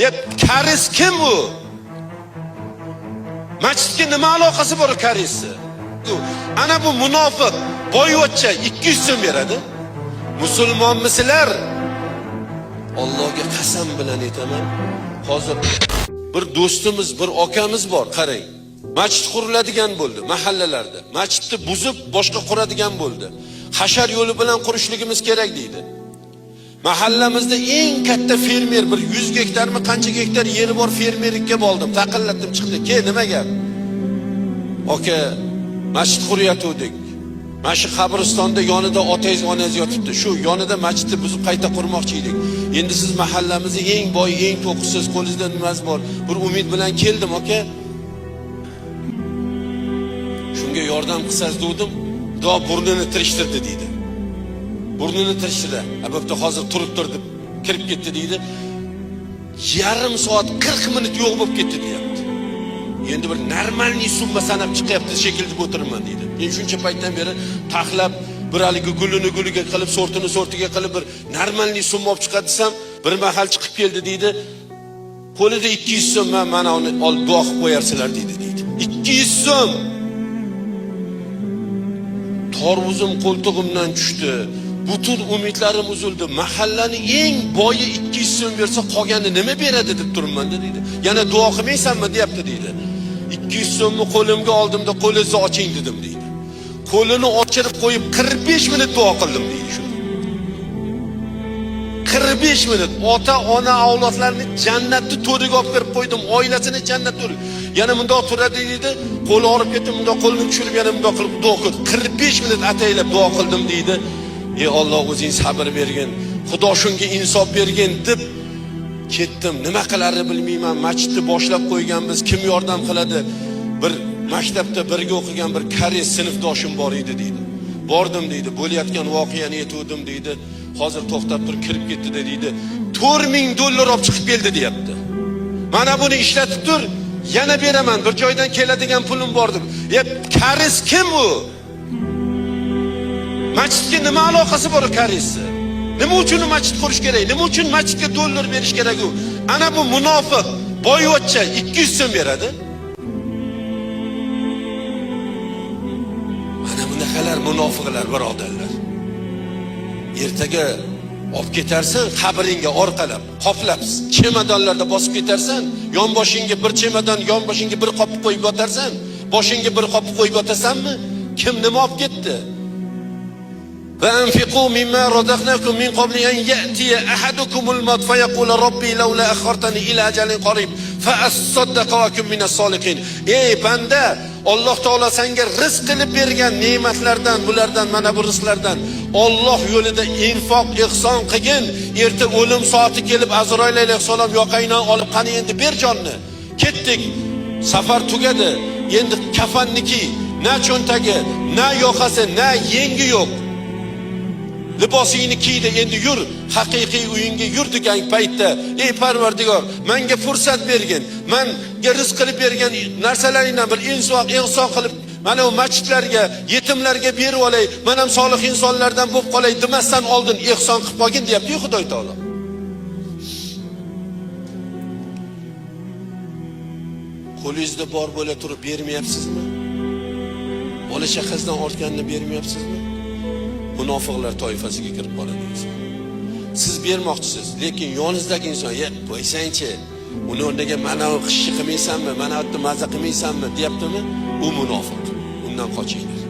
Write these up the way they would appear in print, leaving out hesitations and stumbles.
Ya karis kim bu? Masjidga nima aloqasi bor karisni? Ana bu munofiq boyvachcha 200 so'm beradi. Musulmonmisizlar? Allohga qasam bilan aytaman. Hozir bir do'stimiz, bir akamiz bor, qarang. Masjid quriladigan bo'ldi mahallalarda. Masjidni buzib boshqa quradigan bo'ldi. Hashar yo'li bilan qurishligimiz kerak deydi. Mahallamizda eng katta fermer bir 100 gektarmi qancha gektar yeri bor fermerlikka bo'ldim. Taqillatdim chiqdi. Nima gap? Aka, masjid quryatuvdik. Mana shu qabristonda yonida otangiz, onangiz yotibdi. Shu yonida masjidni buzib qayta qurmoqchi edik. Endi siz mahallamizning eng boy, eng to'qisiz, qo'lingizda nimasi bor? Bir umid bilan keldim, aka. Shunga yordam qilsangiz dedim. Xudo burnini tirishtirdi deydi. Burnini tirishtirdi. Bo'pti, hozir turib turdi, kirib ketdi deydi. Yarim soat 40 minut yo'q bo'lib ketdi deyapti. Endi bir normalniy summa sanab chiqyapti shekilli o'tirman deydi. Men shuncha paytdan beri taxlab bir haligi gulini guliga qilib, sortini sortiga qilib bir normalniy summa olib chiqadi desam, bir mahal chiqib keldi deydi. Qo'lida 200 so'm mana uni olib duo qilib qo'yarsizlar deydi. 200 so'm. Torvuzim qo'ltig'imdan tushdi. Butun umidlarim uzildi. Mahallaning eng boyi 200 so'm bersa, qolganini nima beradi deb turibman deydi. Yana duo qilmaysanmi deyapti deydi. 200 so'mni qo'limga oldimda qo'lingizni oching dedim deydi. Qo'lini ochirib qo'yib 45 minut duo qildim deydi shu. 45 minut ota, ona, avlodlarni jannatni to'riga olib kirib qo'ydim, oilasini jannat to'riga. Yana bundoq turadi deydi. Qo'li olib ketdim, bundoq qo'lini tushirib yana bundoq qilib duo qildim. 45 minut ataylab duo qildim deydi. Ey Alloh, o'zing sabr bergin. Xudo shunga insof bergin deb ketdim. Nima qilarini bilmayman. Masjidni boshlab qo'yganmiz. Kim yordam qiladi? Bir maktabda birga o'qigan bir koreys sinfdoshim bor edi deydi. Bordim deydi. Bo'layotgan voqeani aytdim deydi. Hozir to'xtab turib kirib ketdi deydi. $4000 olib chiqib keldi deyapti. Mana buni ishlatib tur, yana beraman. Bir joydan keladigan pulim bor deb. Koreys kim bu? Masjidga nima aloqasi bor karisni? Nima uchun masjid qurish kerak? Nima uchun masjidga dollar berish kerak u? Ana bu munofiq boyvachcha 200 so'm beradi. Mana bunaqalar munofiqlar birodarlar. Ertaga olib ketarsan, qabringga orqalab, qoplab, chemadonlarda bosib ketarsan, yonboshingga bir chemadon, yonboshingga bir qop qo'yib yotarsan, boshingga bir qop qo'yib yotasanmi? Kim nima olib ketdi? وأنفقوا مما رزقناكم من قبل أن يأتي أحدكم الموت فيقول ربي لولا أخرتني إلى أجل قريب فأصدق وأكن من الصالحين. Ey banda, Alloh taolo senga rizq qilib bergan ne'matlardan, bulardan, mana bu rizqlardan Alloh yo'lida infoq, ihson qilgin. Erta o'lim soati kelib Azroil alayhisalom yoqangdan olib, qani endi ber jonni. Ketdik. Safar tugadi. Endi kafanniki, na cho'ntagi, na yoqasi, na yengi yo'q. Libosingni kiydi, endi yur, haqiqiy uyingga yur degan paytda, ey Parvardigor, menga fursat bergin. Menga rizq qilib bergan narsalaringdan bir insoq, ihson qilib, mana bu masjidlarga, yetimlarga berib olay, men ham solih insonlardan bo'lib qolay demasdan oldin ihson qilib qo'ygin deyapti-yu Xudo taolo. Qo'lingizda bor bo'la turib bermayapsizmi? Bola chaqasidan ortganini bermayapsizmi? Munofiqlar toifasiga kirib qoladingiz. Siz bermoqchisiz, lekin yoningizdagi inson, "Qo'ysangchi, uni o'rniga mana bu qishni qilmaysanmi, mana bu yerda maza qilmaysanmi?" deyaptimi? U munofiq. Undan qochinglar.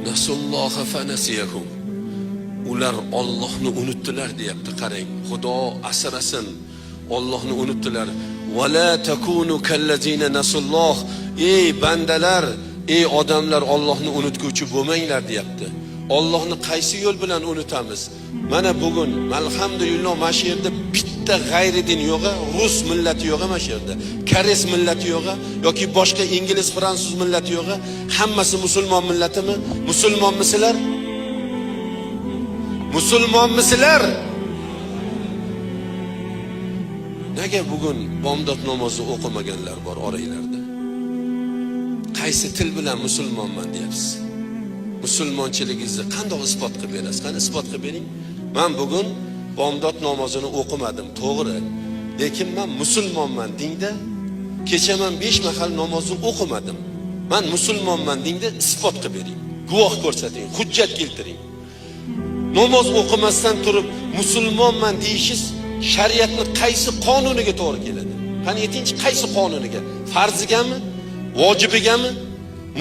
Nasulloha fanasiyahum. Ular Allohni unutdilar deyapti. Qarang, Xudo asrasin. Allohni unutdilar. وَلَا تَكُونُوا كَالَّذِينَ نَسُوا اللَّهَ. Ey bandalar, ey odamlar, Allohni unutguvchi bo'lmanglar deyapti. Allohni qaysi yo'l bilan unutamiz? Mana bugun alhamdulillah mana shu yerda bitta g'ayri din yo'q, rus millati yo'q mana shu yerda. Koreys millati yo'q yoki boshqa ingliz, fransuz millati yo'q. Hammasi musulmon millatimi? Musulmonmisizlar? Musulmonmisizlar? Nega bugun bomdod namozi o'qimaganlar bor oranglarda? Qaysi til bilan musulmonman deyapsiz? musulmonchiligingizni qanday isbot qilib berasiz? Qani isbot qilib bering. Men bugun bomdod namozini o'qimadim, to'g'ri. Lekin men musulmonman dingda, kecha men 5 mahal namozni o'qimadim. Men musulmonman dingda isbot qilib bering. Guvoh ko'rsating, hujjat keltiring. Namoz o'qimasdan turib musulmonman deyishingiz shariatning qaysi qonuniga to'g'ri keladi? Qani aytingchi, qaysi qonuniga? Farzigami, vojibigami,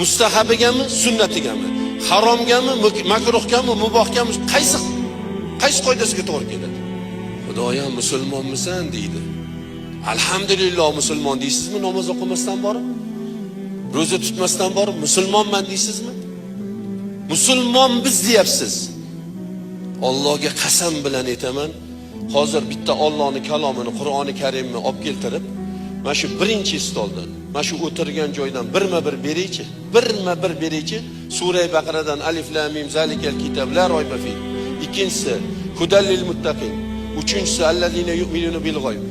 mustahabigami, sunnatigami, haromgami, makruhgami, mubohgami, qaysi qoidasiga to'g'ri keladi? Xudoyam musulmonmisan deydi. Alhamdulillah musulmon deysizmi namoz o'qimasdan borib? Ro'za tutmasdan borib musulmonman deysizmi? Musulmon biz deyapsiz. Allohga qasam bilan aytaman, hozir bitta Allohning kalomini, Qur'oni Karimni olib keltirib, mana shu birinchi stoldan, mana shu o'tirgan joydan birma-bir beraychi. Birma-bir beraychi. Sura Baqaradan Alif Lam Mim zalikal kitab la rayba fi. Ikkinchisi Hudal lil muttaqin. Uchinchisi allazina yu'minuna bil g'oyb.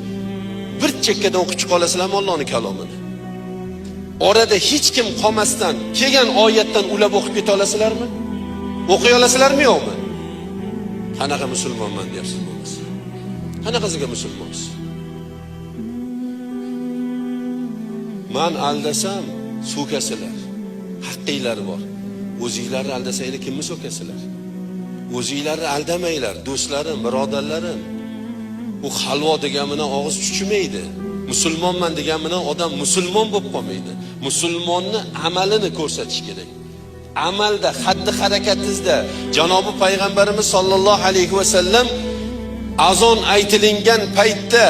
Bir chekkadan o'qib chiqa olasizlarmi Allohning kalomini? Orada hech kim qolmasdan kelgan oyatdan ulab o'qib keta olasizlarmi? O'qiy olasizlarmi yo'qmi? Qanaqa musulmonman deyapsiz bo'lmasa? Qanaqasiga musulmonsiz? Men aldasam so'kasizlar. Haqqinglar bor. O'zinglarni aldasanglar kimni so'kasizlar? O'zinglarni aldamanglar, do'stlarim, birodarlarim. Bu halvo degan bilan og'iz chuchimaydi. Musulmonman degan bilan odam musulmon bo'lib qolmaydi. Musulmonni amalini ko'rsatish kerak. Amalda, xatti harakatingizda Janobi payg'ambarimiz sollallohu alayhi va sallam azon aytilingan paytda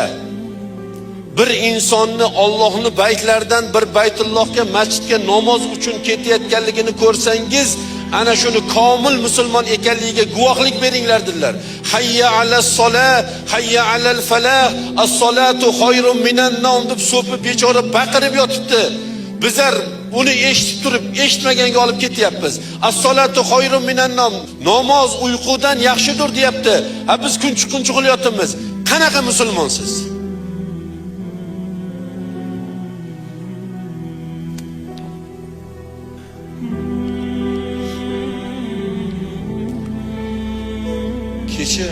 bir insonni Allohning baytlaridan bir Baytullohga, masjidga namoz uchun ketayotganligini ko'rsangiz, ana shuni komil musulmon ekanligiga guvohlik beringlar dedilar. Hayya alas solah, hayya alal falah, as-solatu xoyrun minan nom deb so'pi bechora baqirib yotibdi. Bizlar uni eshitib turib, eshitmaganga olib ketyapmiz. As-solatu xoyrun minan nom. Namoz uyqudan yaxshidir deyapti. Ha biz kunchiq-kunchiq qilyapmiz. Qanaqa musulmonsiz? Kecha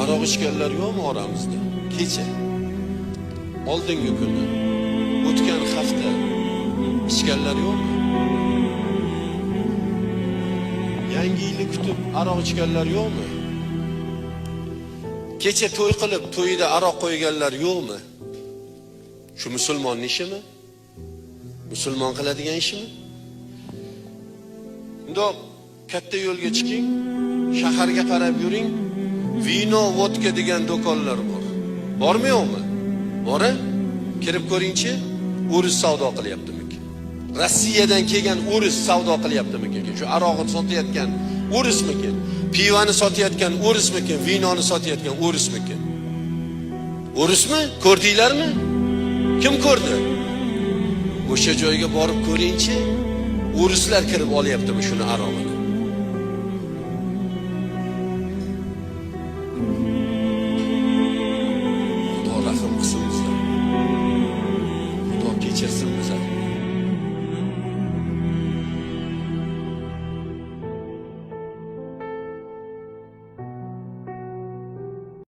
aroq ichganlar yo'qmi oramizda? Kecha. Oldingi kuni, o'tgan hafta ichganlar yo'qmi? Yangi yilni kutib aroq ichganlar yo'qmi? Kecha to'y qilib, to'yida aroq qo'yganlar yo'qmi? Shu musulmonning ishimi? Musulmon qiladigan ishimi? Undoq katta yo'lga chiqing. Shaharga qarab yuring. Vino, vodka degan do'konlar bor. Bormi yo'qmi? Bor-a? Kirib ko'ringchi, o'ris savdo qilyaptimi? Rossiyadan kelgan o'ris savdo qilyaptimi? Shu aroqni sotayotgan o'rismikin? Pivani sotayotgan o'rismikin? Vinoni sotayotgan o'rismikin? O'rismi? Ko'rdinglarmi? Kim ko'rdi? O'sha joyga borib ko'ringchi, o'rislar kirib olyaptimi shuni arog'ini?